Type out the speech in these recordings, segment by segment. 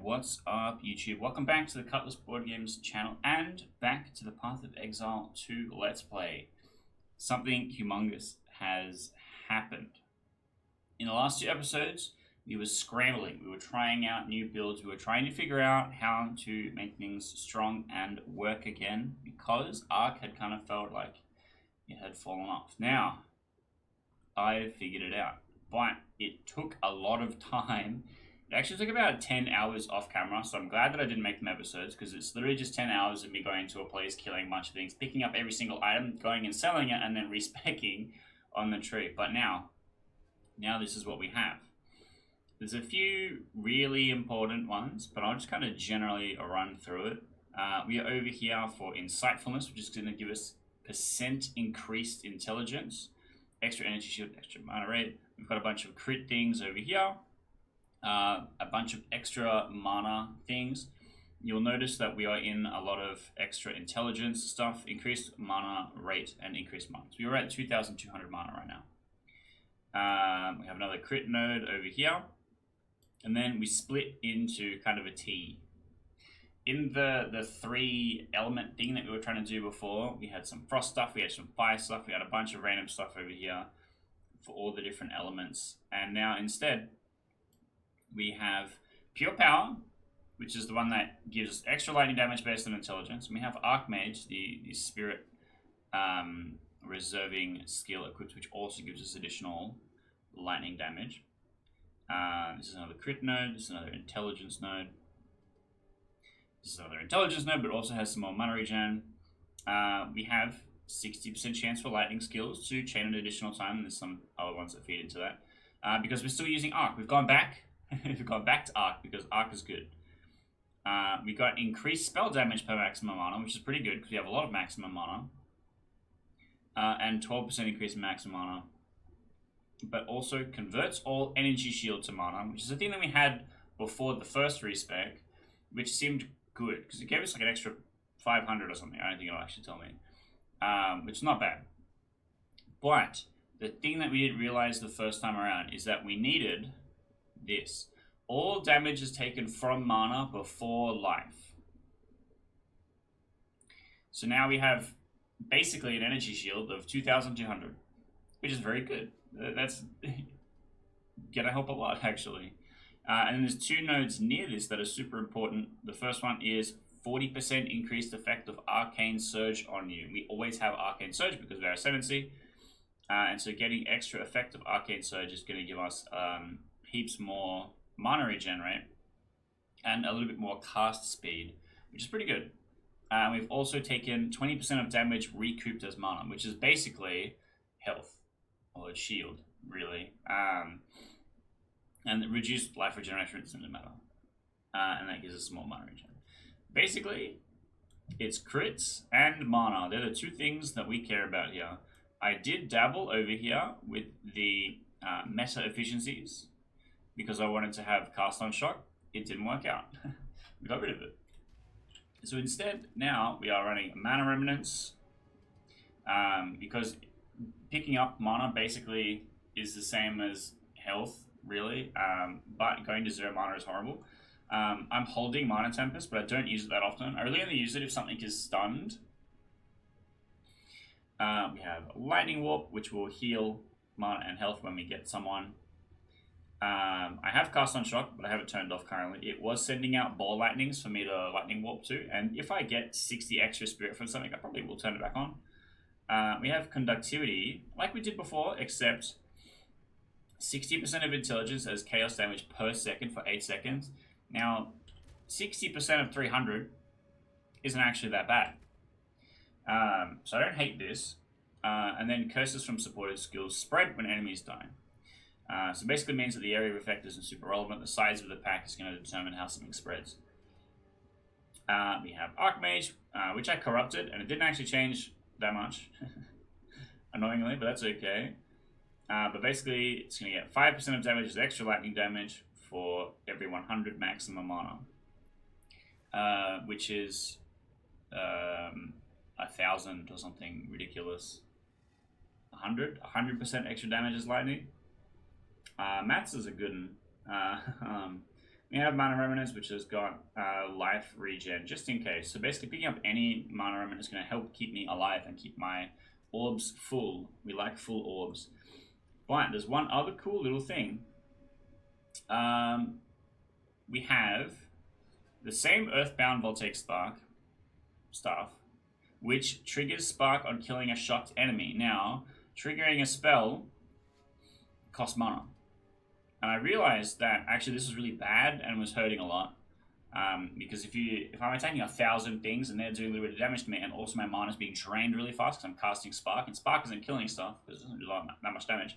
What's up, YouTube? Welcome back to the Cutlass Board Games channel and back to the Path of Exile 2 Let's Play. Something humongous has happened. In the last two episodes, we were scrambling. We were trying out new builds. We were trying to figure out how to make things strong and work again because Ark had kind of felt like it had fallen off. Now, I figured it out, but it took a lot of time. It actually took about 10 hours off camera, so I'm glad that I didn't make them episodes because it's literally just 10 hours of me going to a place, killing a bunch of things, picking up every single item, going and selling it, and then respecking on the tree. But now this is what we have. There's a few really important ones, but I'll just kind of generally run through it. We are over here for Insightfulness, which is going to give us % increased intelligence, extra energy shield, extra mana rate. We've got a bunch of crit things over here. A bunch of extra mana things. You'll notice that we are in a lot of extra intelligence stuff, increased mana rate, and increased mana. So we are at 2,200 mana right now. We have another crit node over here. And then we split into kind of a T. In the three element thing that we were trying to do before, we had some frost stuff, we had some fire stuff, we had a bunch of random stuff over here for all the different elements. And now instead, we have Pure Power, which is the one that gives extra lightning damage based on intelligence. And we have Archmage, the spirit reserving skill equipped, which also gives us additional lightning damage. This is another crit node, this is another intelligence node. This is another intelligence node, but also has some more mana regen. We have 60% chance for lightning skills to chain an additional time, and there's some other ones that feed into that. Because we're still using Arc. We've gone back. We've gone back to Arc because Arc is good. We got increased spell damage per maximum mana, which is pretty good because we have a lot of maximum mana. And 12% increase in maximum mana. But also converts all energy shield to mana, which is a thing that we had before the first respec, which seemed good because it gave us like an extra 500 or something. I don't think it'll actually tell me. Which is not bad. But the thing that we didn't realize the first time around is that we needed this. All damage is taken from mana before life. So now we have basically an energy shield of 2,200, which is very good. That's gonna help a lot, actually. And there's two nodes near this that are super important. The first one is 40% increased effect of Arcane Surge on you. We always have Arcane Surge because we are ascendancy. And so getting extra effect of Arcane Surge is going to give us heaps more mana regen rate and a little bit more cast speed, which is pretty good. We've also taken 20% of damage recouped as mana, which is basically health or a shield, really. And reduced life regeneration doesn't matter. And that gives us more mana regen. Basically, it's crits and mana. They're the two things that we care about here. I did dabble over here with the meta efficiencies because I wanted to have cast on shock. It didn't work out. We got rid of it. So instead, now we are running mana remnants because picking up mana basically is the same as health, really, but going to 0 mana is horrible. I'm holding Mana Tempest, but I don't use it that often. I really only use it if something is stunned. We have Lightning Warp, which will heal mana and health when we get someone. I have Cast on Shock, but I have it turned off currently. It was sending out ball lightnings for me to Lightning Warp to, and if I get 60 extra spirit from something, I probably will turn it back on. We have Conductivity, like we did before, except 60% of intelligence as chaos damage per second for 8 seconds. Now, 60% of 300 isn't actually that bad. So I don't hate this. And then curses from supported skills spread when enemies die. So basically means that the area of effect isn't super relevant. The size of the pack is going to determine how something spreads. We have Archmage, which I corrupted, and it didn't actually change that much. Annoyingly, but that's okay. But basically, it's going to get 5% of damage as extra lightning damage for every 100 maximum mana. Which is 1,000 or something ridiculous. 100% extra damage as lightning. Maths is a good one. We have Mana Remnants, which has got life regen, just in case. So basically picking up any Mana Remnant is going to help keep me alive and keep my orbs full. We like full orbs. But there's one other cool little thing. We have the same Earthbound Voltaic Spark staff, which triggers Spark on killing a shocked enemy. Now, triggering a spell costs mana. And I realized that actually this was really bad and was hurting a lot. Because if I'm attacking 1,000 things and they're doing a little bit of damage to me, and also my mana is being drained really fast because I'm casting Spark, and Spark isn't killing stuff because it doesn't do that much damage.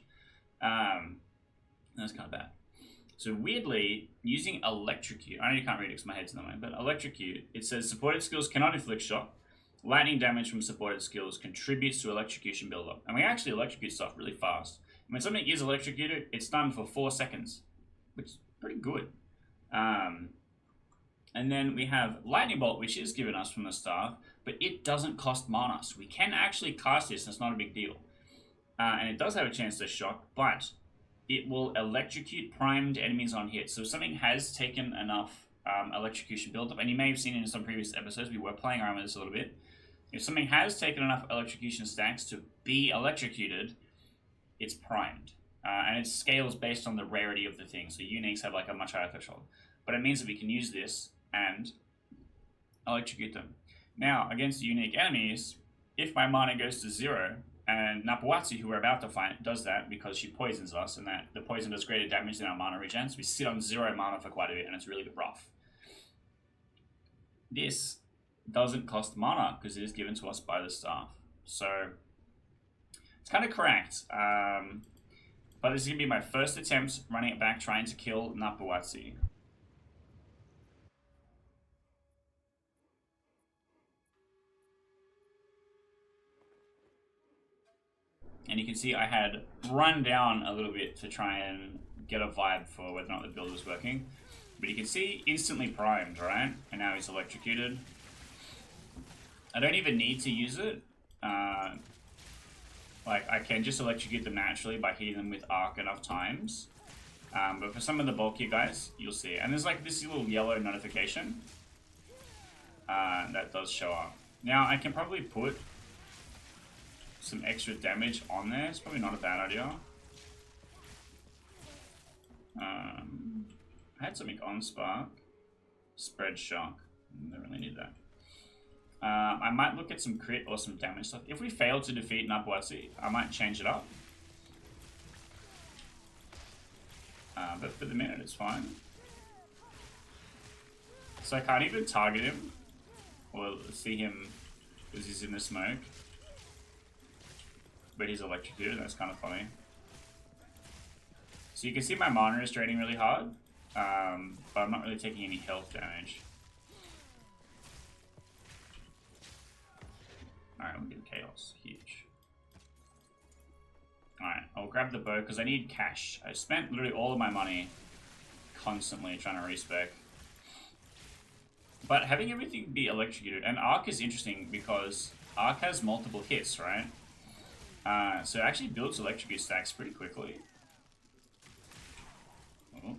That's kind of bad. So weirdly, using Electrocute, I know you can't read it because my head's in the way, but Electrocute, it says supported skills cannot inflict shock. Lightning damage from supported skills contributes to electrocution buildup. And we actually electrocute stuff really fast. When something is electrocuted, it's done for 4 seconds, which is pretty good. And then we have Lightning Bolt, which is given us from the staff, but it doesn't cost mana. So we can actually cast this, and it's not a big deal. And it does have a chance to shock, but it will electrocute primed enemies on hit. So if something has taken enough electrocution buildup, and you may have seen it in some previous episodes, we were playing around with this a little bit. If something has taken enough electrocution stacks to be electrocuted, it's primed. And it scales based on the rarity of the thing. So uniques have like a much higher threshold. But it means that we can use this and electrocute them. Now, against unique enemies, if my mana goes to 0, and Napuatzi, who we're about to fight, does that because she poisons us, and that the poison does greater damage than our mana regen, so we sit on 0 mana for quite a bit, and it's really rough. This doesn't cost mana because it is given to us by the staff. So it's kind of correct. But this is going to be my first attempt running it back trying to kill Napuatzi. And you can see I had run down a little bit to try and get a vibe for whether or not the build was working. But you can see instantly primed, right? And now he's electrocuted. I don't even need to use it. Like, I can just electrocute them naturally by hitting them with arc enough times. But for some of the bulkier guys, you'll see it. And there's like this little yellow notification that does show up. Now, I can probably put some extra damage on there. It's probably not a bad idea. I had something on Spark. Spread Shock. I don't really need that. I might look at some crit or some damage stuff. If we fail to defeat Napuatzi, I might change it up. But for the minute, it's fine. So I can't even target him or see him because he's in the smoke. But he's electrocuted, that's kind of funny. So you can see my mana is draining really hard, but I'm not really taking any health damage. Alright, we'll get Chaos, huge. Alright, I'll grab the bow because I need cash. I spent literally all of my money constantly trying to respec. But having everything be electrocuted, and Arc is interesting because Arc has multiple hits, right? So it actually builds electrocute stacks pretty quickly. Oh.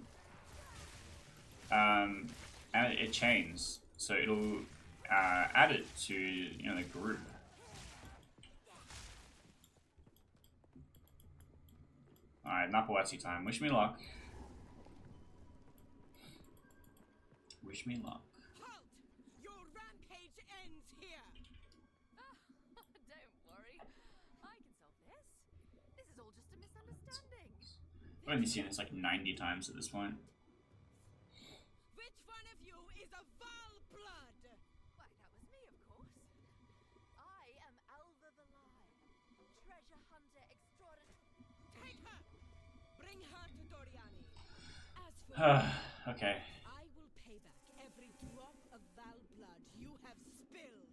And it chains, so it'll add it to the group. All right, Napuatzi time. Wish me luck. Wish me luck. I've only seen this like 90 times at this point. Which one of you is a Val blood? Why, that was me, of course. I am Alva the Lion, treasure hunter extraordinary. Take her! Bring her to Doryani. As for Okay. I will pay back every drop of Val blood you have spilled.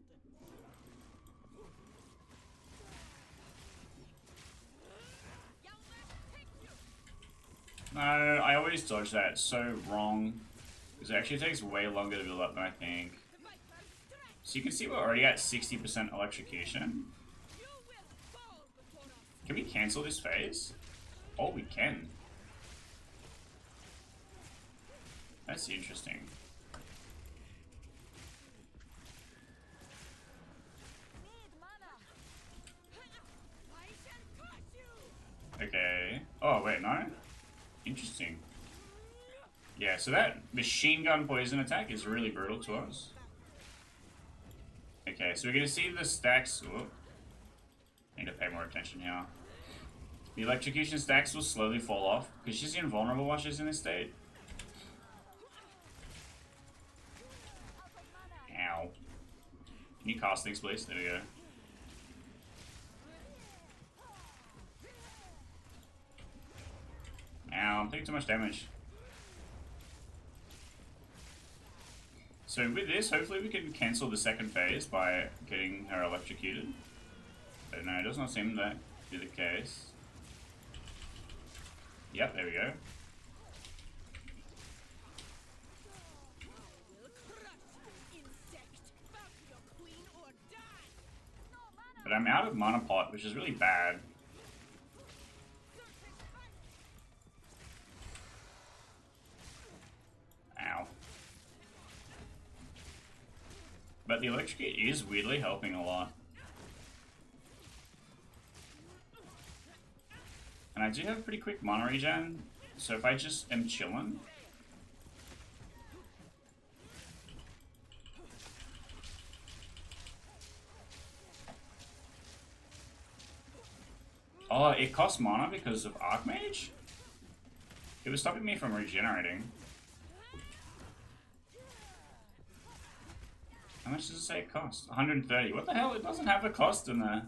No, I always dodge that. It's so wrong. Because it actually takes way longer to build up than I think. So you can see we're already at 60% electrocution. Can we cancel this phase? Oh, we can. That's interesting. Need mana. I shall crush you. Okay. Oh, wait, no? Interesting. Yeah, so that machine gun poison attack is really brutal to us. Okay, so we're going to see the stacks. Whoop. Need to pay more attention here. The electrocution stacks will slowly fall off because she's invulnerable while she's in this state. Ow. Can you cast things, please? There we go. Ow, I'm taking too much damage. So with this, hopefully we can cancel the second phase by getting her electrocuted. But no, it does not seem that to be the case. Yep, there we go. But I'm out of mana pot, which is really bad. Ow. But the electrocute is weirdly helping a lot. And I do have pretty quick mana regen, so if I just am chilling. Oh, it costs mana because of Archmage? It was stopping me from regenerating. How much does it say it costs? 130. What the hell? It doesn't have a cost in the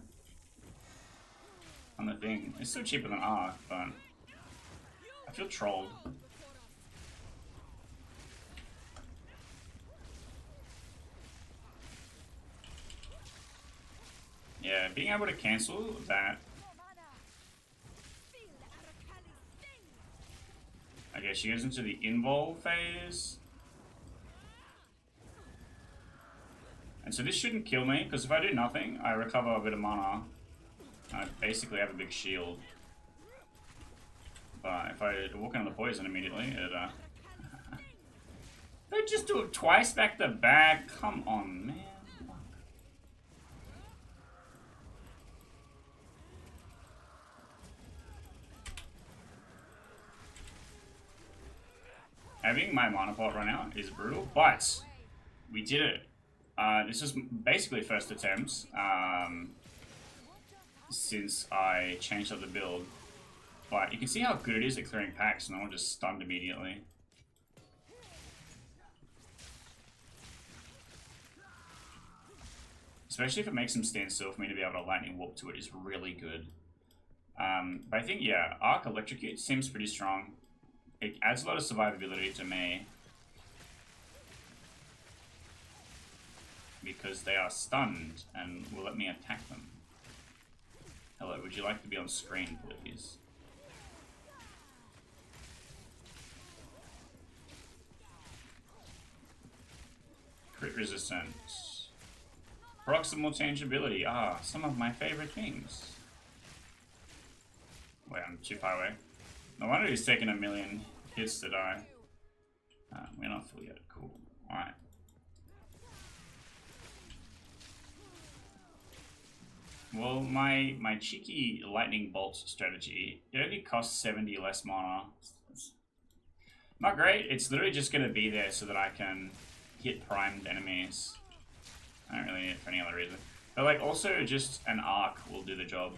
on the thing. It's still cheaper than Arc, but I feel trolled. Yeah, being able to cancel that. Okay, she goes into the invul phase. And so this shouldn't kill me, because if I do nothing, I recover a bit of mana. I basically have a big shield. But if I walk into the poison immediately, it They just do it twice back to back. Come on, man. Fuck. Having my mana pot run out is brutal, but we did it. This is basically first attempt since I changed up the build. But you can see how good it is at clearing packs, and I'm just stunned immediately. Especially if it makes them stand still, for me to be able to lightning warp to it is really good. But I think, yeah, Arc Electrocute seems pretty strong. It adds a lot of survivability to me. Because they are stunned and will let me attack them. Hello, would you like to be on screen, please? Crit resistance. Proximal changeability. Ah, some of my favorite things. Wait, I'm too far away. No wonder he's taking a million hits to die. We're not full yet. Cool. Alright. Well, my cheeky lightning bolt strategy, it only costs 70 less mana. It's not great. It's literally just going to be there so that I can hit primed enemies. I don't really need it for any other reason. But like also just an arc will do the job,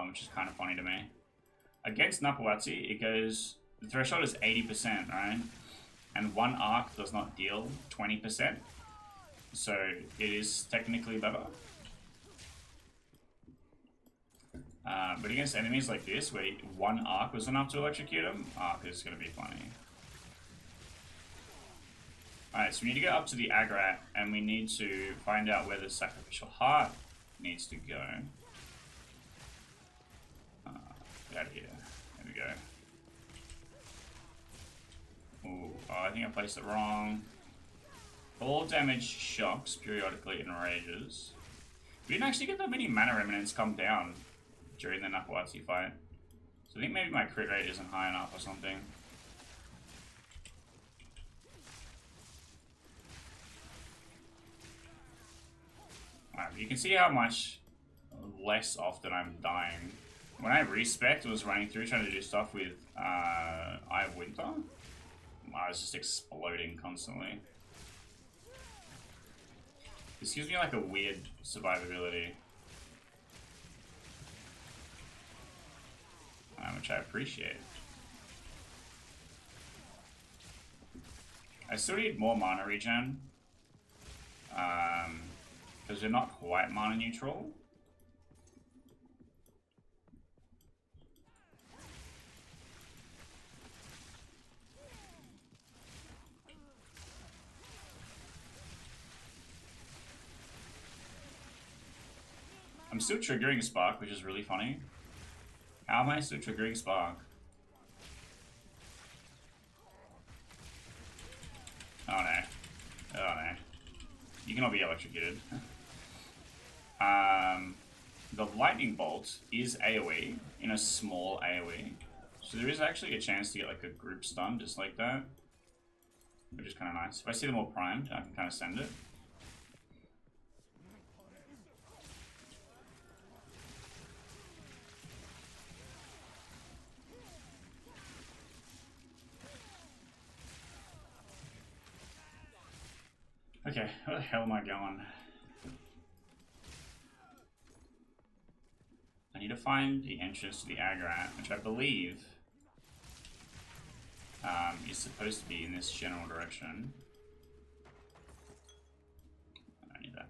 which is kind of funny to me. Against Napuatzi, it goes, the threshold is 80%, right? And one arc does not deal 20%. So it is technically better. But against enemies like this, where one arc was enough to electrocute them, arc is going to be funny. Alright, so we need to go up to the Aggorat, and we need to find out where the Sacrificial Heart needs to go. Get out of here. There we go. Ooh, oh, I think I placed it wrong. All damage shocks periodically and rages. We didn't actually get that many mana remnants come down during the Napuatzi fight. So I think maybe my crit rate isn't high enough or something. You can see how much less often I'm dying. When I respect was running through trying to do stuff with Eye of Winter, I was just exploding constantly. This gives me like a weird survivability. Which I appreciate. I still need more mana regen. Because we're not quite mana neutral. I'm still triggering Spark, which is really funny. How am I still triggering Spark? Oh no. Oh no. You cannot be electrocuted. The Lightning Bolt is AoE, in a small AoE. So there is actually a chance to get like a group stun just like that. Which is kind of nice. If I see them all primed, I can kind of send it. Okay, where the hell am I going? I need to find the entrance to the Aggorat, which I believe is supposed to be in this general direction. I don't need that.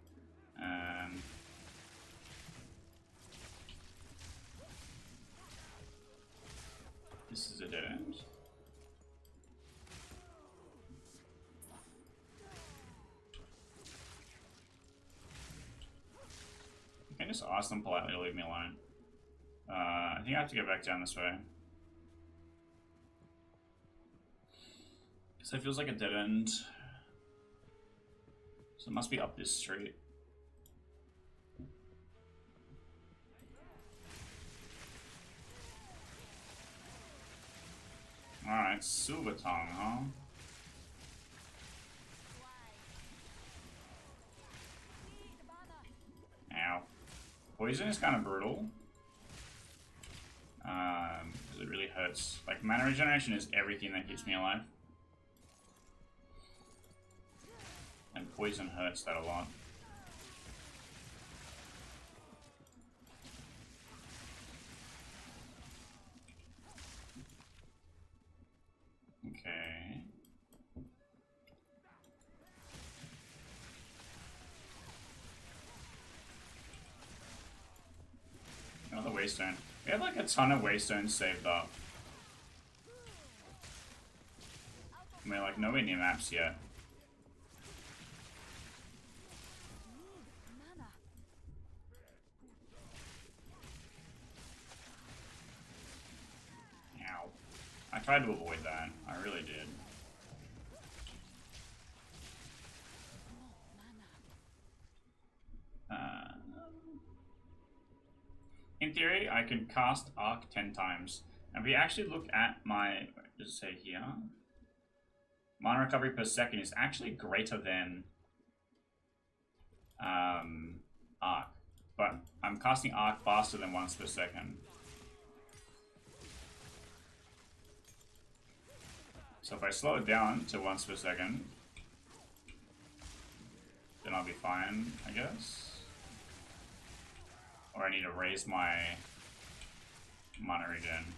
This is a dead end. I can just ask them politely to leave me alone. I think I have to go back down this way. So it feels like a dead end. So it must be up this street. Alright, Silver Tongue, huh? Ow. Poison is kind of brutal. Because it really hurts. Like, mana regeneration is everything that keeps me alive. And poison hurts that a lot. Okay. Another Waystone. We have like a ton of Waystones saved up. And we're like nowhere near maps yet. Ow. I tried to avoid that. I really did. In theory, I can cast Arc 10 times. And if we actually look at my, just say here, mana recovery per second is actually greater than Arc. But I'm casting Arc faster than once per second. So if I slow it down to once per second, then I'll be fine, I guess. Or I need to raise my mana regen.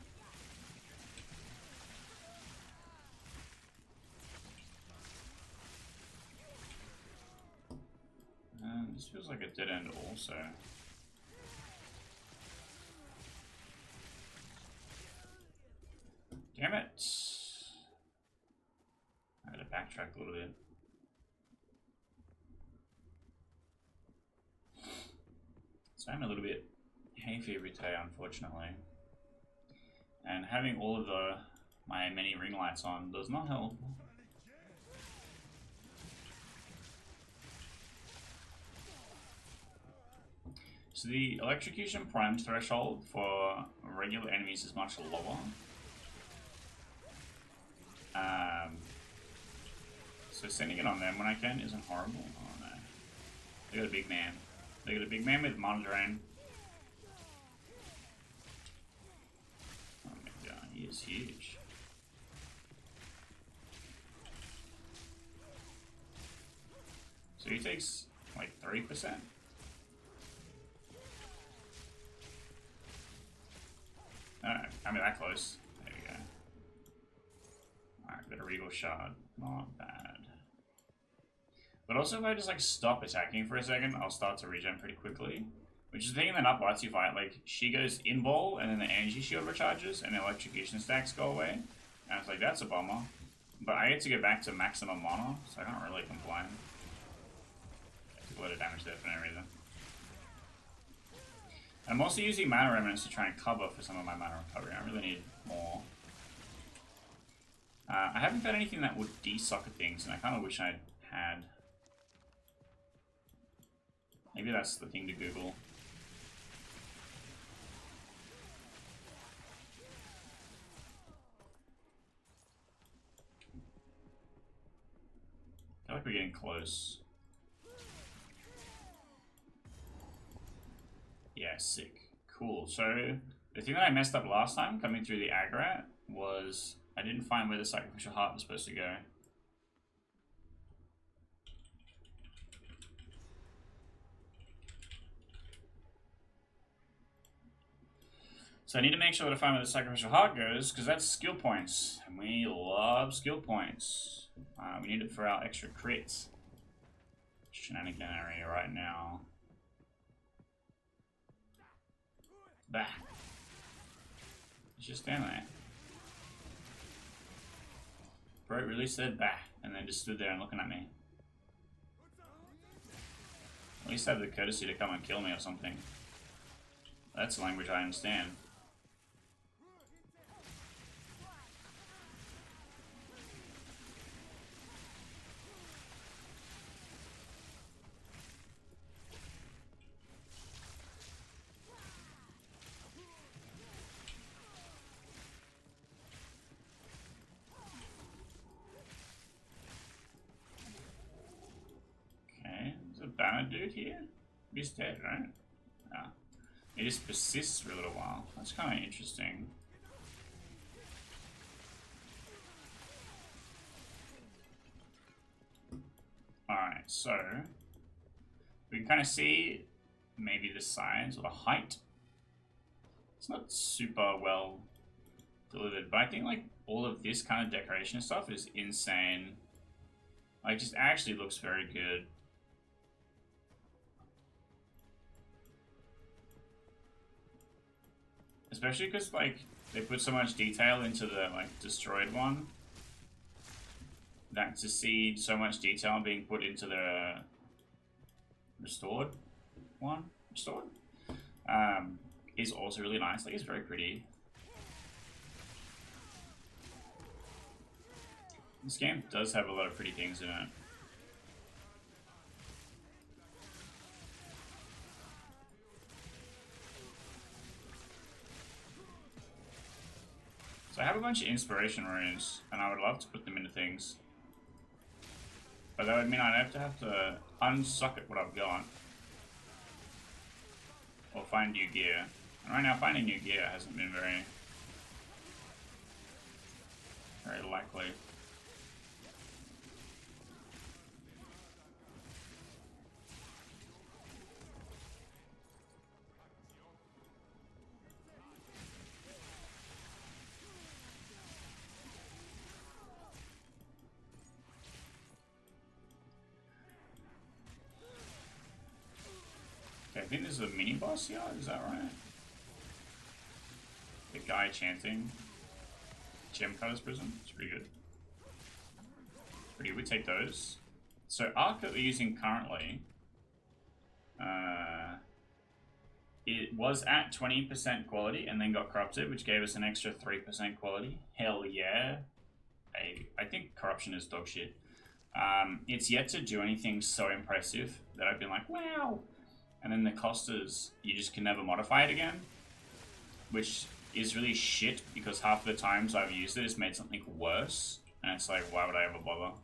And this feels like a dead end also. Damn it! I gotta backtrack a little bit. So I'm a little bit hay fever today, unfortunately. And having all of my many ring lights on does not help. So the electrocution prime threshold for regular enemies is much lower. So sending it on them when I can isn't horrible. Oh no. They got a big man. They got a big man with mana drain. Oh my god, he is huge. So he takes like 3%. I mean that close. There we go. Alright, got a Regal Shard. Not bad. But also if I just like stop attacking for a second, I'll start to regen pretty quickly. Which is the thing in the Napuatzi fight, like she goes in ball and then the energy shield recharges and the electrocution stacks go away. And it's like that's a bummer. But I get to go back to maximum mana, so I can't really complain. I took a lot of damage there for no reason. I'm also using mana remnants to try and cover for some of my mana recovery. I really need more. I haven't found anything that would de-socket things, and I kind of wish I had. Maybe that's the thing to Google. I feel like we're getting close. Yeah, sick. Cool. So, the thing that I messed up last time coming through the Aggorat was I didn't find where the sacrificial heart was supposed to go. So I need to make sure that I find where the sacrificial heart goes, because that's skill points. And we love skill points. We need it for our extra crits. Shenaniganery right now. Bah. It's just stand there. Bro really said bah, and then just stood there and looking at me. At least have the courtesy to come and kill me or something. That's the language I understand. Banner dude here? He's dead, right? Yeah. It just persists for a little while. That's kind of interesting. Alright, so we can kind of see maybe the size or the height. It's not super well delivered, but I think like all of this kind of decoration stuff is insane. Like, just actually looks very good. Especially because, like, they put so much detail into the, like, destroyed one. That to see so much detail being put into the restored one, is also really nice. Like, it's very pretty. This game does have a lot of pretty things in it. So I have a bunch of inspiration runes, and I would love to put them into things. But that would mean I'd have to unsocket what I've got. Or find new gear. And right now finding new gear hasn't been very likely. Okay, I think this is a mini boss here, is that right? The guy chanting Gem Cutter's Prism, it's pretty good. Pretty good, we take those. So Arc that we're using currently, it was at 20% quality and then got corrupted, which gave us an extra 3% quality. Hell yeah. I think corruption is dog shit. It's yet to do anything so impressive that I've been like, wow. And then the cost is you just can never modify it again, which is really shit because half the times I've used it, it's made something worse. And it's like, why would I ever bother?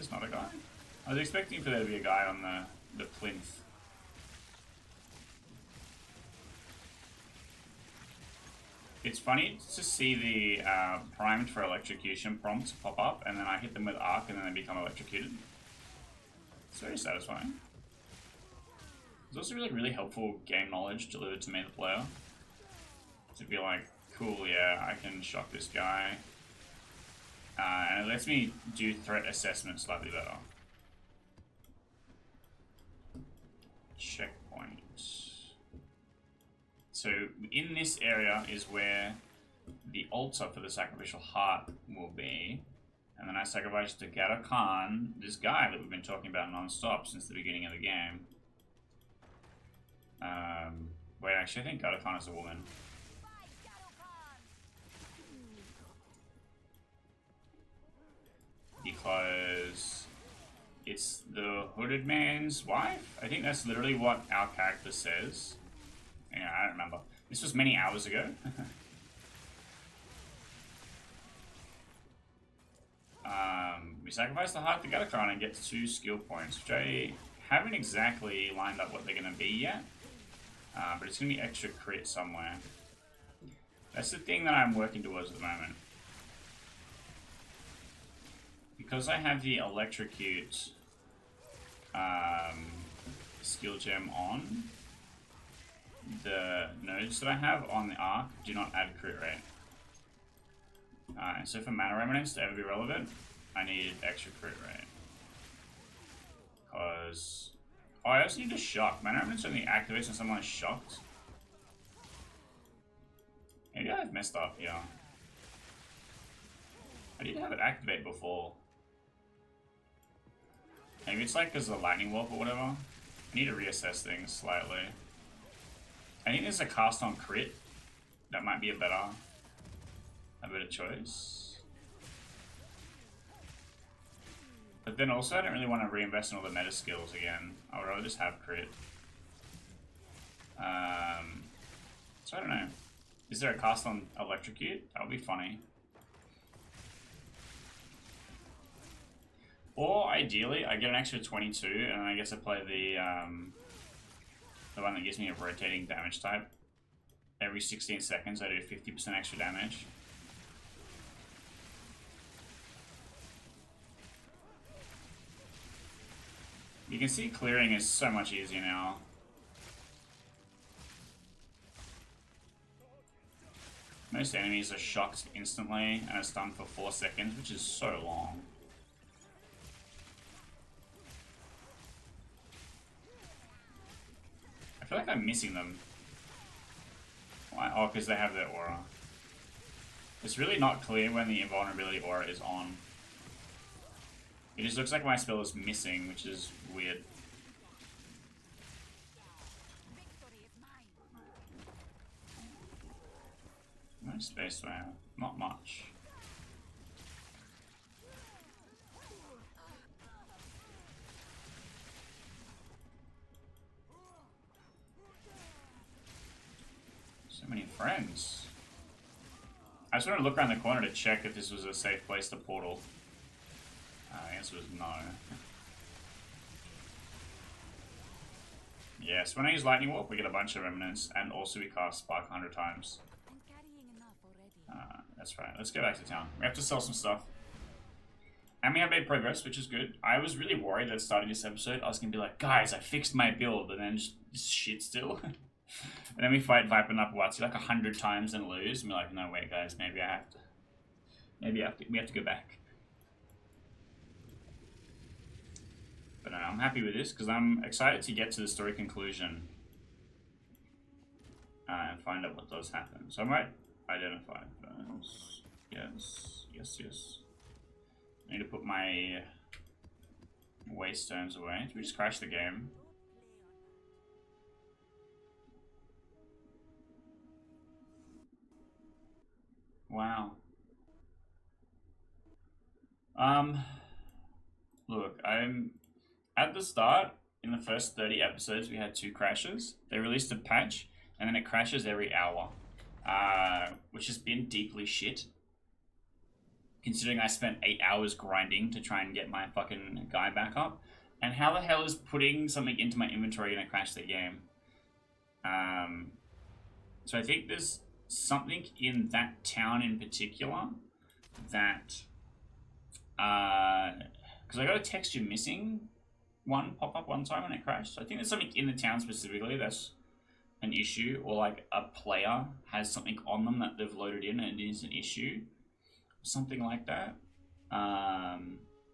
there's not a guy. I was expecting for there to be a guy on the plinth. It's funny to see the primed for electrocution prompts pop up, and then I hit them with arc, and then they become electrocuted. It's very satisfying. It's also really helpful game knowledge delivered to me, the player. To be like, cool, yeah, I can shock this guy. And it lets me do threat assessment slightly better. Checkpoint. So in this area is where the altar for the sacrificial heart will be. And then I sacrifice to Aggorat, this guy that we've been talking about non-stop since the beginning of the game. Wait, actually I think Aggorat is a woman. Because it's the hooded man's wife? I think that's literally what our character says. Yeah, I don't remember. This was many hours ago. We sacrifice the heart to Aggorat and get 2 skill points, which I haven't exactly lined up what they're going to be yet. But it's going to be extra crit somewhere. That's the thing that I'm working towards at the moment. Because I have the electrocute skill gem on, the nodes that I have on the arc do not add crit rate. And so for mana remnants to ever be relevant, I need extra crit rate. Because... oh, I also need to shock. Mana remnants only activates when someone is shocked. Maybe I've messed up here. I did have it activate before. Maybe it's like because of the lightning warp or whatever. I need to reassess things slightly. I think there's a cast on crit. That might be a better choice. But then also I don't really want to reinvest in all the meta skills again. I would rather just have crit. So I don't know. Is there a cast on electrocute? That would be funny. Or ideally, I get an extra 22, and I guess I play the one that gives me a rotating damage type. Every 16 seconds, I do 50% extra damage. You can see clearing is so much easier now. Most enemies are shocked instantly and are stunned for 4 seconds, which is so long. I feel like I'm missing them. Why? Oh, because they have their aura. It's really not clear when the invulnerability aura is on. It just looks like my spell is missing, which is weird. No space do I have? Not much. So many friends. I just wanted to look around the corner to check if this was a safe place to portal. The answer was no. Yes, when I use Lightning Warp, we get a bunch of remnants, and also we cast Spark 100 times. That's right. Let's go back to town. We have to sell some stuff. And we have made progress, which is good. I was really worried at starting this episode. I was going to be like, guys, I fixed my build, and then just shit still. And then we fight Viper Napuatzi like 100 times and lose. And we're like, no, wait, guys, maybe I have to. We have to go back. But no, I'm happy with this because I'm excited to get to the story conclusion and find out what does happen. So I might identify those. Yes, yes, yes. I need to put my waste stones away. Did we just crash the game? Wow. Look, I'm at the start, in the first 30 episodes, we had 2 crashes. They released a patch, and then it crashes every hour, which has been deeply shit. considering I spent 8 hours grinding to try and get my fucking guy back up. And how the hell is putting something into my inventory gonna crash the game? So I think there's something in that town in particular that, because I got a texture missing one pop up one time when it crashed. So I think there's something in the town specifically that's an issue, or like a player has something on them that they've loaded in and it is an issue, something like that,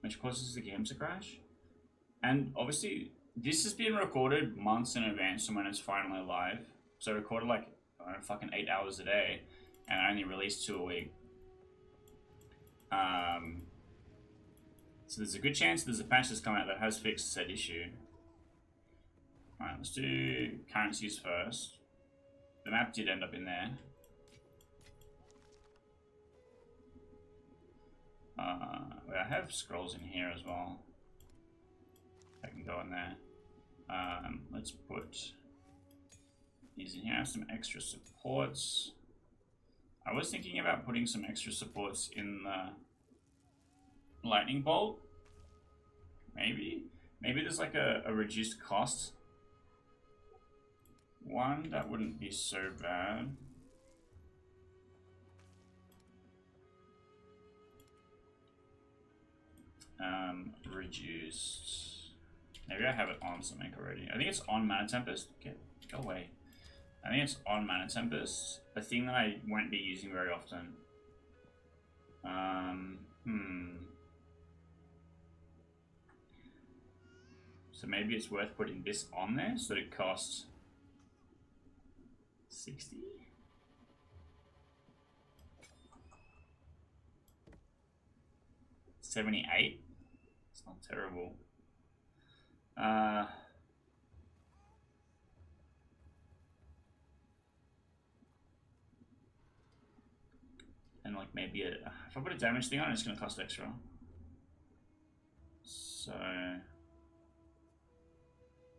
which causes the game to crash. And obviously this has been recorded months in advance from when it's finally live. So I recorded like, I don't know, fucking 8 hours a day, and I only released 2 a week. So there's a good chance there's a patch that's come out that has fixed said issue. Alright, let's do currencies first. The map did end up in there. I have scrolls in here as well. I can go in there. Let's put these in here. I have some extra supports. I was thinking about putting some extra supports in the lightning bolt. Maybe there's like a reduced cost one. That wouldn't be so bad. Reduced. Maybe I have it on something already. I think it's on Mana Tempest. Go away. I think it's on Mana Tempest. A thing that I won't be using very often. So maybe it's worth putting this on there so that it costs 60? $78? It's not terrible. And like maybe if I put a damage thing on, it's gonna cost extra. So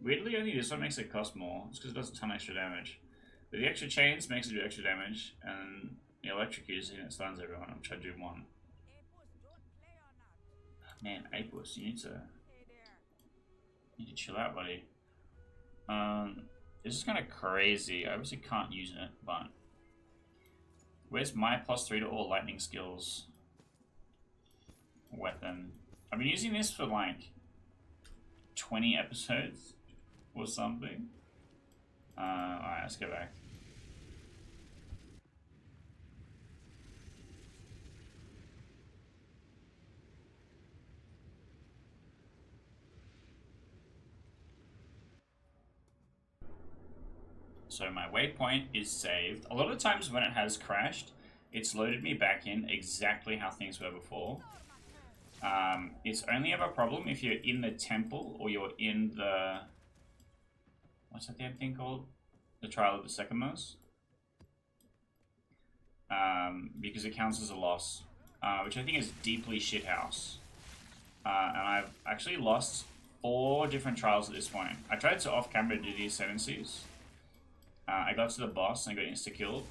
weirdly, only this one makes it cost more. It's because it does a ton of extra damage. But the extra chains makes it do extra damage, and the electric is it stuns everyone, which I do want. Man, Apus, you need to chill out, buddy. This is kind of crazy. I obviously can't use it, but where's my +3 to all lightning skills weapon? I've been using this for like 20 episodes or something. Alright, let's go back. So my waypoint is saved. A lot of times when it has crashed, it's loaded me back in exactly how things were before. It's only ever a problem if you're in the temple or you're in the... What's that damn thing called? The Trial of the Second-Most. Because it counts as a loss. Which I think is deeply shithouse. And I've actually lost 4 different trials at this point. I tried to off-camera do the ascendancies. I got to the boss and I got insta-killed.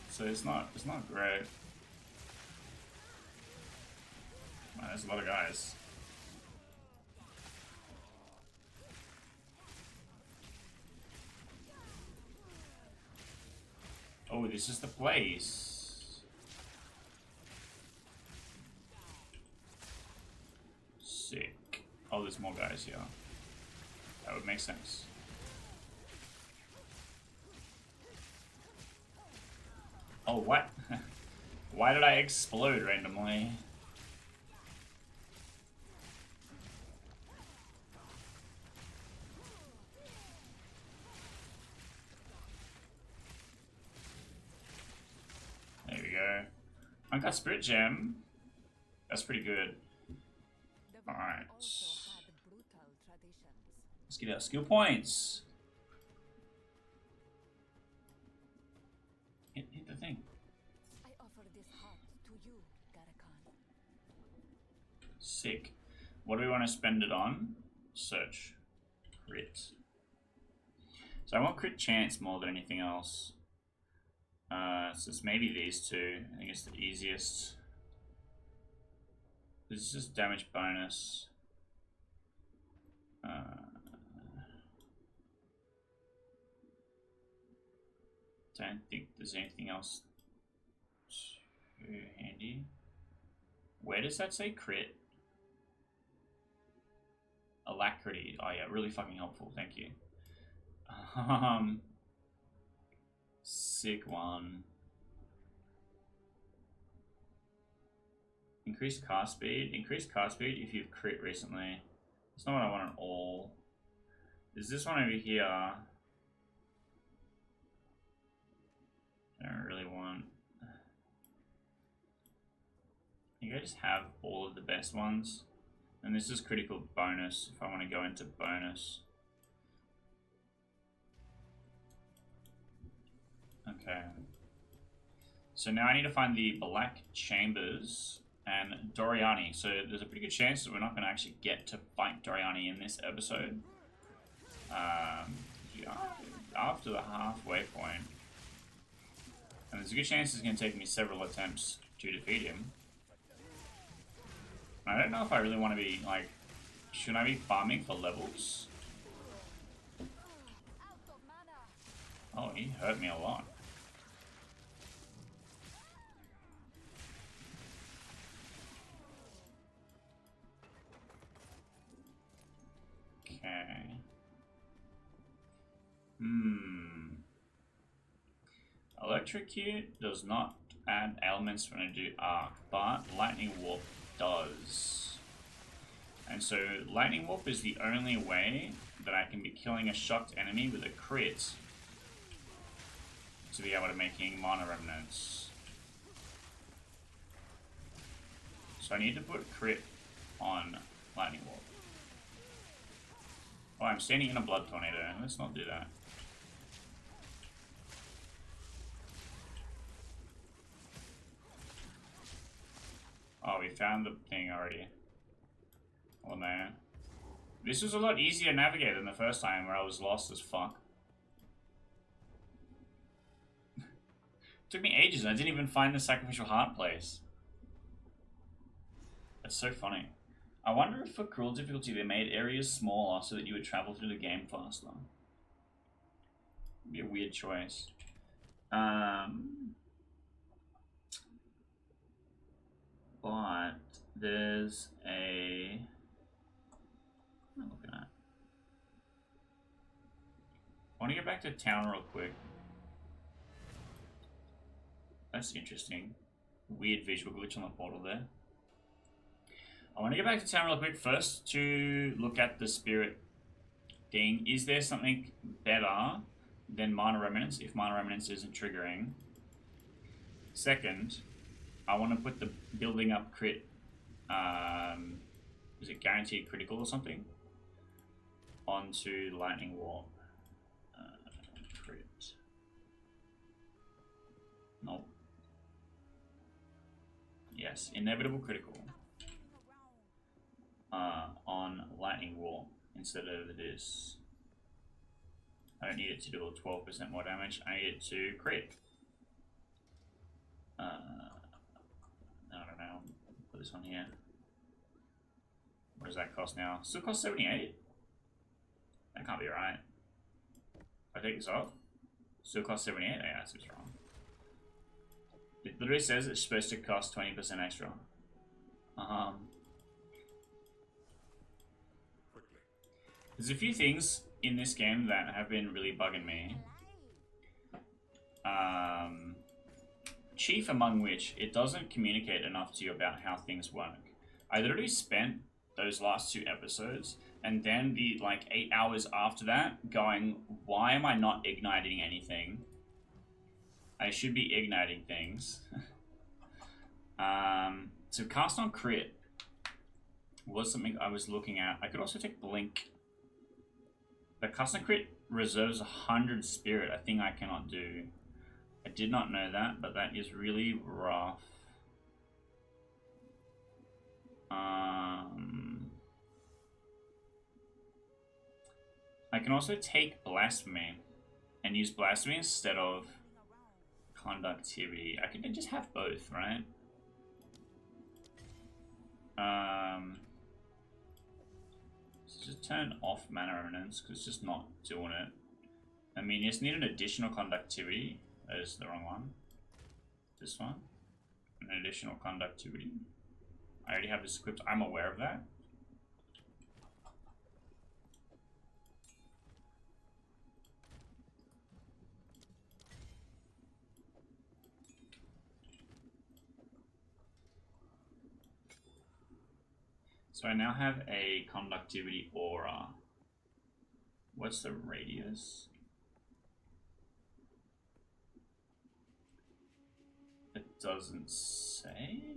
So it's not great. Wow, there's a lot of guys. Oh, this is the place. Sick. Oh, there's more guys here. That would make sense. Oh, what? Why did I explode randomly? There we go. I got Spirit Gem. That's pretty good. Alright. Let's get our skill points. Hit the thing. I offer this heart to you, Garakan. Sick. What do we want to spend it on? Search. Crit. So I want crit chance more than anything else. So it's maybe these two. I think it's the easiest. This is just damage bonus. Don't think there's anything else too handy. Where does that say crit? Alacrity. Oh yeah, really fucking helpful. Thank you. Sick one. Increased cast speed. Increased cast speed if you've crit recently. That's not what I want at all. There's this one over here. I don't really want. I think I just have all of the best ones. And this is critical bonus if I want to go into bonus. Okay. So now I need to find the Black Chambers and Doryani. So there's a pretty good chance that we're not going to actually get to fight Doryani in this episode. After the halfway point. And there's a good chance it's going to take me several attempts to defeat him. I don't know if I really want to be, like, should I be farming for levels? Oh, he hurt me a lot. Okay. Electrocute does not add ailments when I do arc, but Lightning Warp does. And so Lightning Warp is the only way that I can be killing a shocked enemy with a crit to be able to making mana remnants. So I need to put crit on Lightning Warp. Oh, I'm standing in a blood tornado. Let's not do that. Oh, we found the thing already. Oh man. This was a lot easier to navigate than the first time where I was lost as fuck. Took me ages and I didn't even find the sacrificial heart place. That's so funny. I wonder if for cruel difficulty they made areas smaller so that you would travel through the game faster. It'd be a weird choice. But there's a... What am I looking at? I want to get back to town real quick. That's interesting. Weird visual glitch on the portal there. I want to get back to town real quick first to look at the spirit thing. Is there something better than Mana Remnants if Mana Remnants isn't triggering? Second, I want to put the building up crit, is it guaranteed critical or something? Onto Lightning Warp. Crit. Nope. Yes, inevitable critical. On Lightning Warp instead of this. I don't need it to do a 12% more damage, I need it to crit. I don't know, put this on here. What does that cost now? Still costs 78? That can't be right. I take this off. Still costs 78? Yeah, that seems wrong. It literally says it's supposed to cost 20% extra. There's a few things in this game that have been really bugging me. Chief among which, it doesn't communicate enough to you about how things work. I literally spent those last 2 episodes and then the like 8 hours after that going, why am I not igniting anything? I should be igniting things. So cast on crit was something I was looking at. I could also take blink. The cast on crit reserves 100 spirit, a thing I cannot do. I did not know that, but that is really rough. I can also take Blasphemy and use Blasphemy instead of conductivity. I could just have both, right? So just turn off mana eminence because it's just not doing it. I mean, you just need an additional conductivity. That is the wrong one. This one. An additional conductivity. I already have this equipped. I'm aware of that. So I now have a conductivity aura. What's the radius? It doesn't say.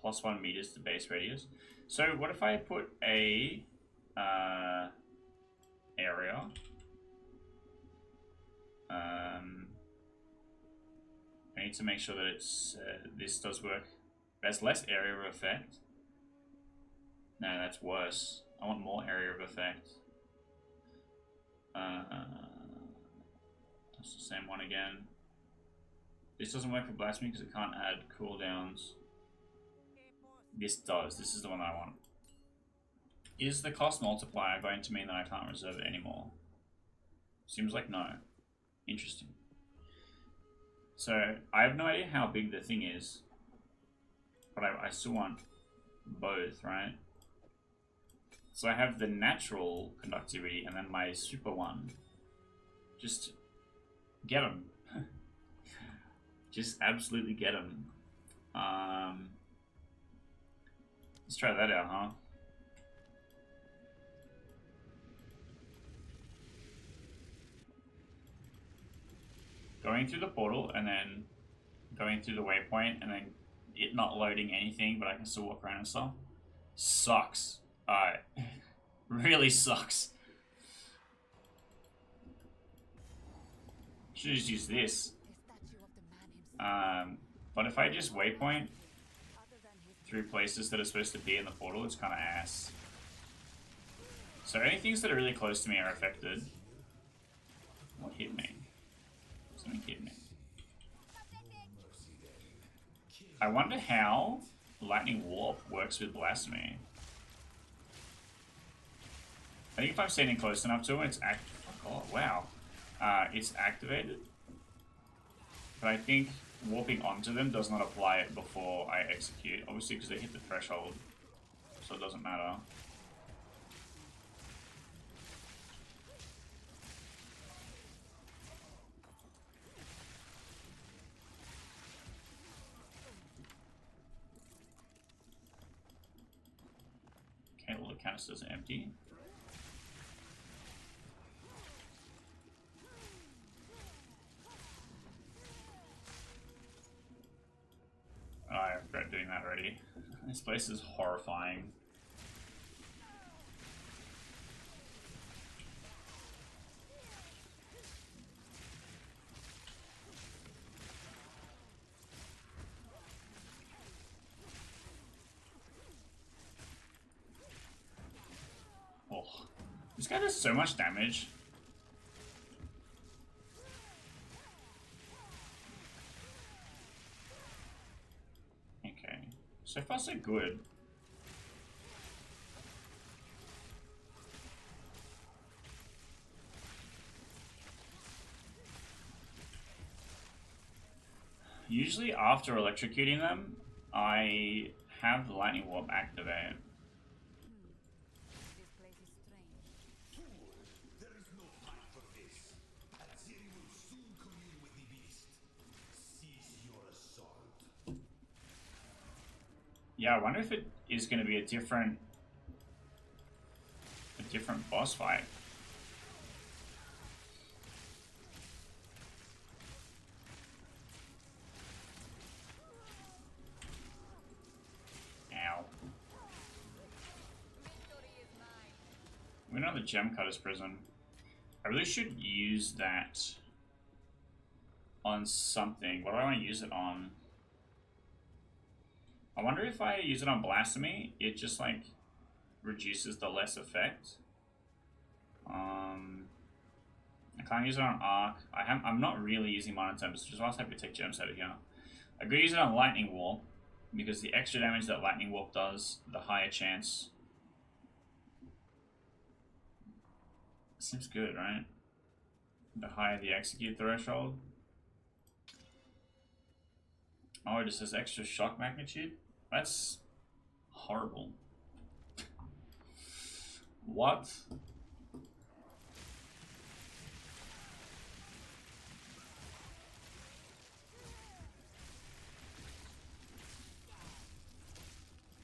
+1 meters to base radius. So what if I put a area? I need to make sure that it's this does work. There's less area of effect. No, that's worse. I want more area of effect. That's the same one again. This doesn't work for Blasphemy because it can't add cooldowns. This does. This is the one that I want. Is the cost multiplier going to mean that I can't reserve it anymore? Seems like no. Interesting. So, I have no idea how big the thing is. But I still want both, right? So I have the natural conductivity and then my super one. Just get them. Just absolutely get them. Let's try that out, huh? Going through the portal and then going through the waypoint and then it not loading anything, but I can still walk around and stuff. Sucks. Really sucks. Should just use this. But if I just waypoint through places that are supposed to be in the portal, it's kind of ass. So any things that are really close to me are affected. What hit me? Something hit me. I wonder how Lightning Warp works with Blasphemy. I think if I'm standing close enough to him, it's oh wow. It's activated. But I think warping onto them does not apply it before I execute. Obviously because they hit the threshold. So it doesn't matter. Okay, well the canisters are empty. Oh, I regret doing that already. This place is horrifying. Oh, this guy does so much damage. Okay, so far so good. Usually after electrocuting them, I have the Lightning Warp activate. This place is strange. There is no time for this. Aziri will soon commune with the beast. Cease your assault. Yeah, I wonder if it is going to be a different boss fight. Ow. Victory is mine. We're not the Gem Cutter's prison. I really should use that on something. What do I want to use it on? I wonder if I use it on Blasphemy, it just like can't use it on Arc. I'm not really using Mana Tempest, which is why I was happy to take Gems out of here. I could use it on Lightning Warp, because the extra damage that Lightning Warp does, the higher chance. Seems good, right? The higher the execute threshold. Oh, it just says extra shock magnitude? That's horrible. What?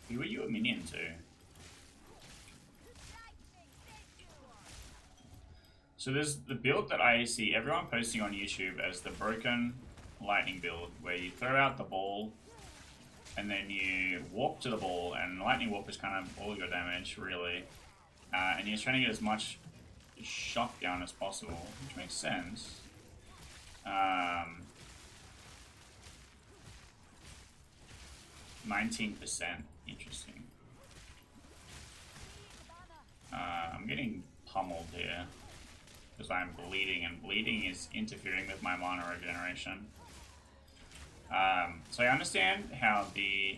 Who are you a minion to? So there's the build that I see everyone posting on YouTube as the broken lightning build, where you throw out the ball and then you warp to the ball, and lightning warp is kind of all your damage, really. And you're trying to get as much shock down as possible, which makes sense. 19%. Interesting. I'm getting pummeled here because I'm bleeding, and bleeding is interfering with my mana regeneration. So I understand how the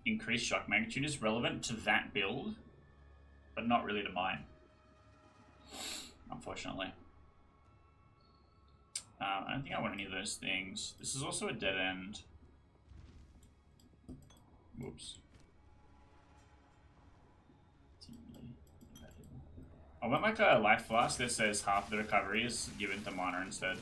increased shock magnitude is relevant to that build, but not really to mine, unfortunately. I don't think I want any of those things. This is also a dead end. Whoops. I want like a life flask that says half the recovery is given to mana instead.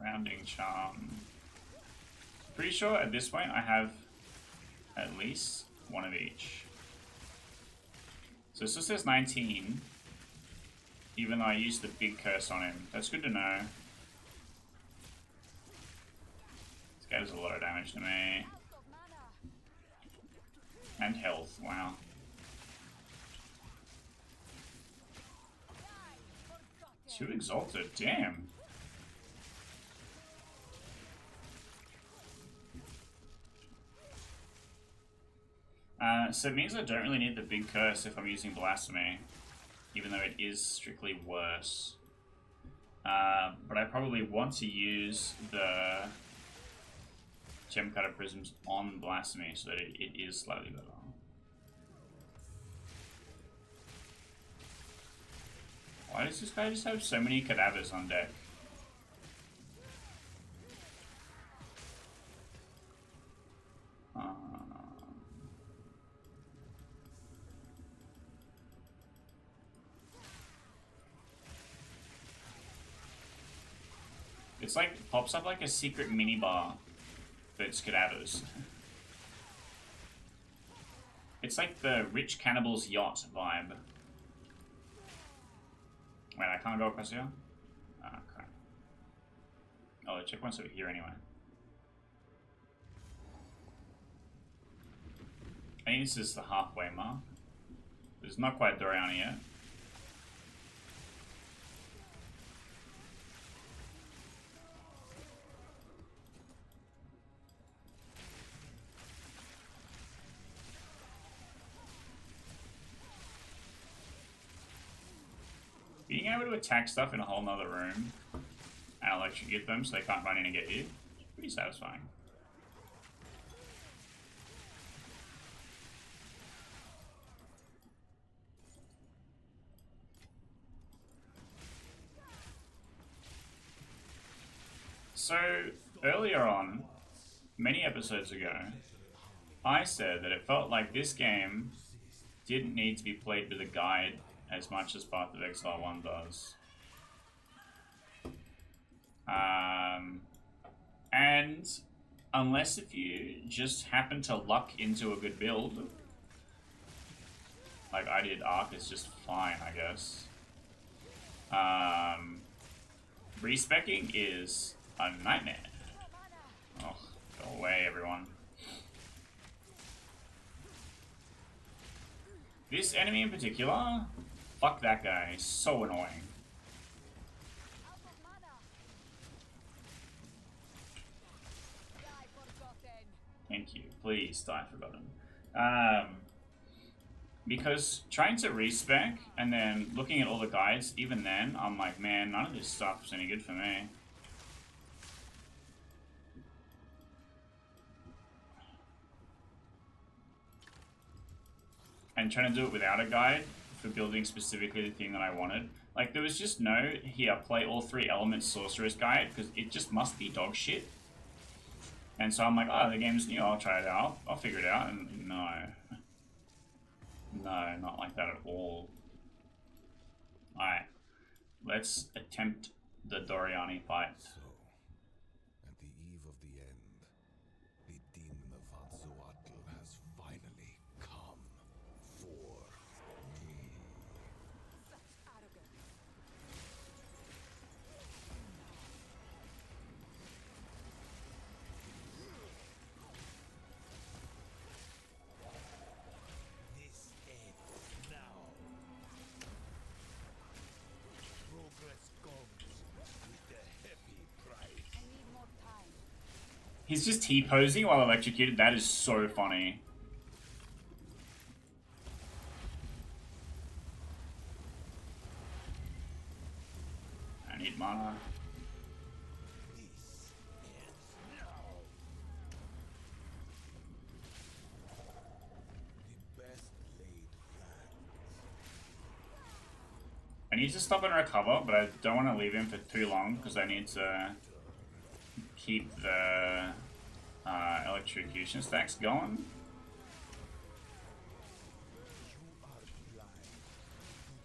Rounding charm. Pretty sure at this point I have at least one of each. So this just says 19, even though I used the big curse on him. That's good to know. This guy does a lot of damage to me. And health, wow. Too exalted, damn. So it means I don't really need the big curse if I'm using Blasphemy, even though it is strictly worse. But I probably want to use the Gem Cutter Prisms on Blasphemy so that it is slightly better. Why does this guy just have so many cadavers on deck? It's like, pops up like a secret minibar, but it's cadavers. It's like the rich cannibal's yacht vibe. Wait, I can't go across here? Oh, crap. Oh, the checkpoint's over here anyway. I think this is the halfway mark. It's not quite Doryani yet. Being able to attack stuff in a whole nother room and electrocute them so they can't run in and get you, it's pretty satisfying. So, earlier on, many episodes ago, I said that it felt like this game didn't need to be played with a guide as much as Path of Exile 1 does. And unless if you just happen to luck into a good build, like I did, Arc is just fine, I guess. Respecking is a nightmare. Oh, go away, everyone. This enemy in particular, fuck that guy, he's so annoying. Thank you. Please die Forgotten. Because trying to respec and then looking at all the guides, even then, I'm like, man, none of this stuff's any good for me. And trying to do it without a guide for building specifically the thing that I wanted. Like, there was just no, here, play all 3 elements sorceress guide, because it just must be dog shit. And so I'm like, oh, the game's new, I'll try it out, I'll figure it out, and no. No, not like that at all. Alright, let's attempt the Doryani fight. So, at the eve of the end, the demon of Aggorat has finally come for me. Such arrogance. This ends now. Progress comes with the heavy price. I need more time. He's just T-posing while electrocuted, that is so funny. I need mana. This ends now. The best laid plans. I need to stop and recover, but I don't want to leave him for too long because I need to keep the electrocution stacks going. You are blind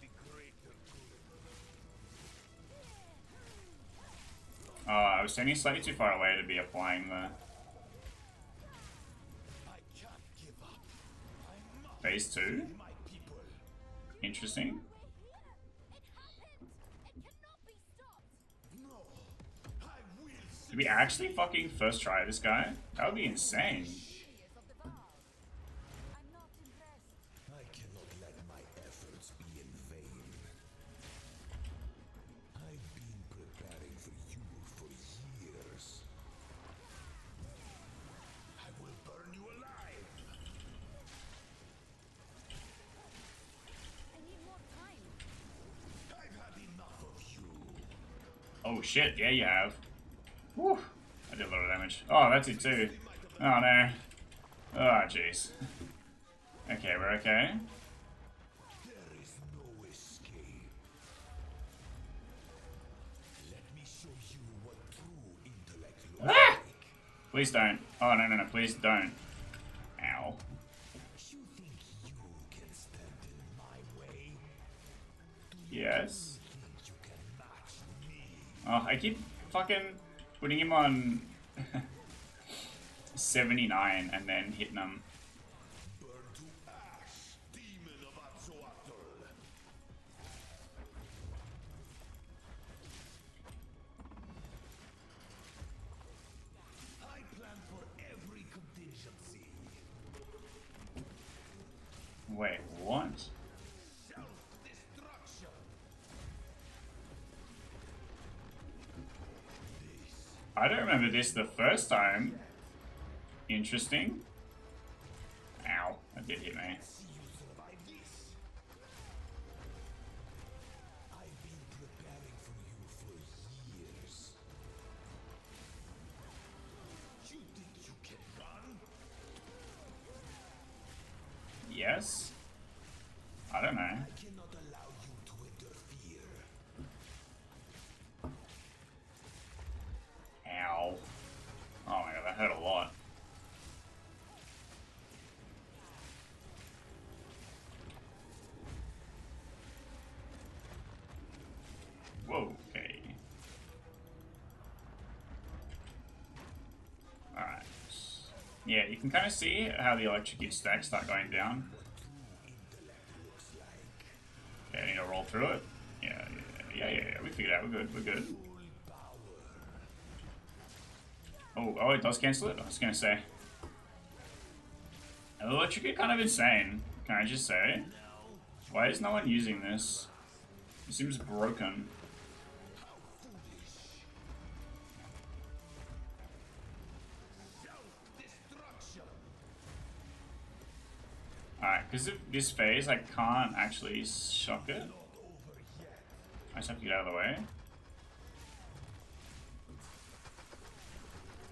to the greater good. I was standing slightly too far away to be applying the I can't give up. I must phase 2. save my people. Interesting. We're here. It happened. It cannot be stopped. No, I will Did we actually fucking first try this guy? That would be insane. Years of the vow. I'm not impressed. I cannot let my efforts be in vain. I've been preparing for you for years. I will burn you alive. I need more time. I've had enough of you. Oh shit, yeah you have. Whew. I did a lot of damage. Oh, that's it too. Oh no. Oh jeez. Okay, we're okay. There is no escape. Let me show you what true intellect looks Ah! like. Please don't. Oh no, no, no, please don't. Ow. You think you can stand in my way? Yes. Think you can match me? Oh, I keep fucking putting him on 79 and then hitting him. Burn to ash, demon of Aggorat. I plan for every contingency. Wait, what? Self-destruction. I don't remember this the first time. Interesting. Ow, that did hit me. See you survive this. I've been preparing for you for years. You think you can run? Yes? I don't know. I cannot allow you to interfere. Ow. Oh my god, that hurt a lot. Whoa, okay. Alright. Yeah, you can kind of see how the electrocute stacks start going down. Okay, I need to roll through it. Yeah, we figured it out. We're good. Oh, it does cancel it? I was gonna say. The electrocute kind of insane, can I just say? Why is no one using this? It seems broken. Self-destruction. Alright, because of this phase, I can't actually shock it. I just have to get out of the way.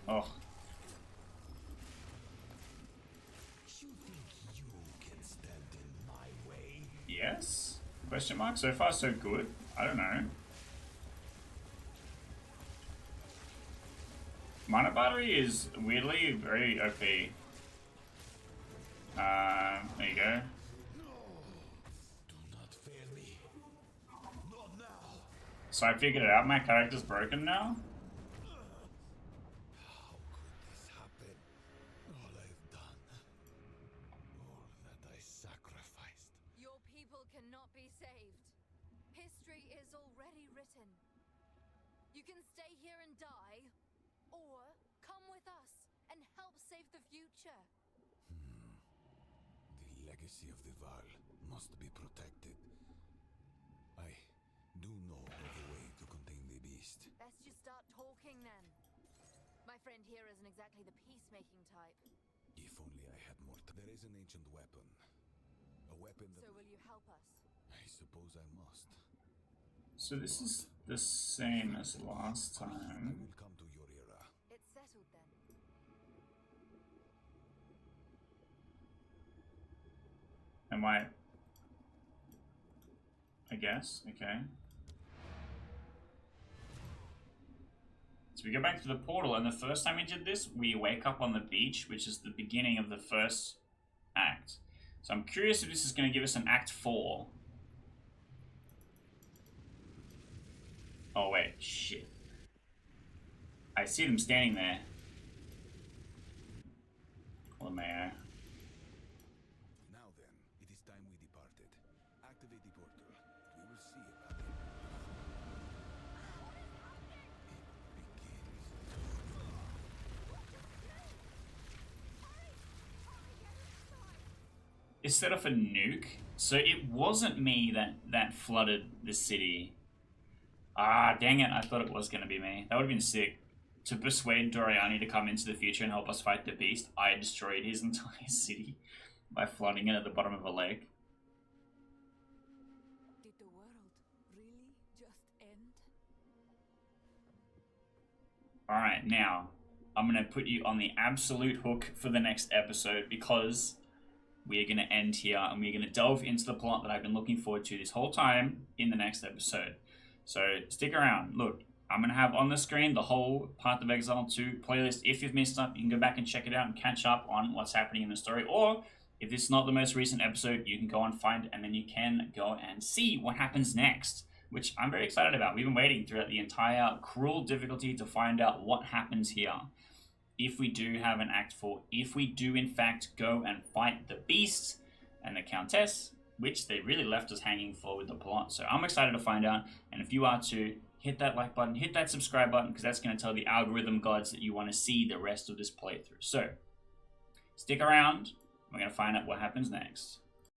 Oh. Yes? Question mark? So far so good. I don't know. Mana battery is weirdly very OP. There you go. So I figured it out. My character's broken now. How could this happen? All I've done, all that I sacrificed. Your people cannot be saved. History is already written. You can stay here and die, or come with us and help save the future. The legacy of the Val must be protected. I do know of a way to contain the beast. Best you start talking then. My friend here isn't exactly the peacemaking type. If only I had more time. There is an ancient weapon. A weapon that... So will you help us? I suppose I must. So this is the same as last I time. will come to your era. It's settled then. Am I guess, okay. So we go back to the portal, and the first time we did this, we wake up on the beach, which is the beginning of the first act. So I'm curious if this is going to give us an act 4. Oh wait, shit. I see them standing there. LeMayo. Now then, it is time we departed. Activate the portal. We will see about it. It set off a nuke, so it wasn't me that flooded the city. Ah, dang it, I thought it was going to be me. That would have been sick. To persuade Doryani to come into the future and help us fight the beast, I destroyed his entire city by flooding it at the bottom of a lake. Did the world really just end? Alright, now, I'm going to put you on the absolute hook for the next episode, because we are going to end here and we're going to delve into the plot that I've been looking forward to this whole time in the next episode. So stick around. Look, I'm going to have on the screen the whole Path of Exile 2 playlist. If you've missed stuff, you can go back and check it out and catch up on what's happening in the story. Or if this is not the most recent episode, you can go and find it, and then you can go and see what happens next, which I'm very excited about. We've been waiting throughout the entire cruel difficulty to find out what happens here. If we do have an Act 4, if we do in fact go and fight the Beast and the Countess, which they really left us hanging for with the plot. So I'm excited to find out, and if you are too, hit that like button, hit that subscribe button, because that's going to tell the algorithm gods that you want to see the rest of this playthrough. So stick around, we're going to find out what happens next.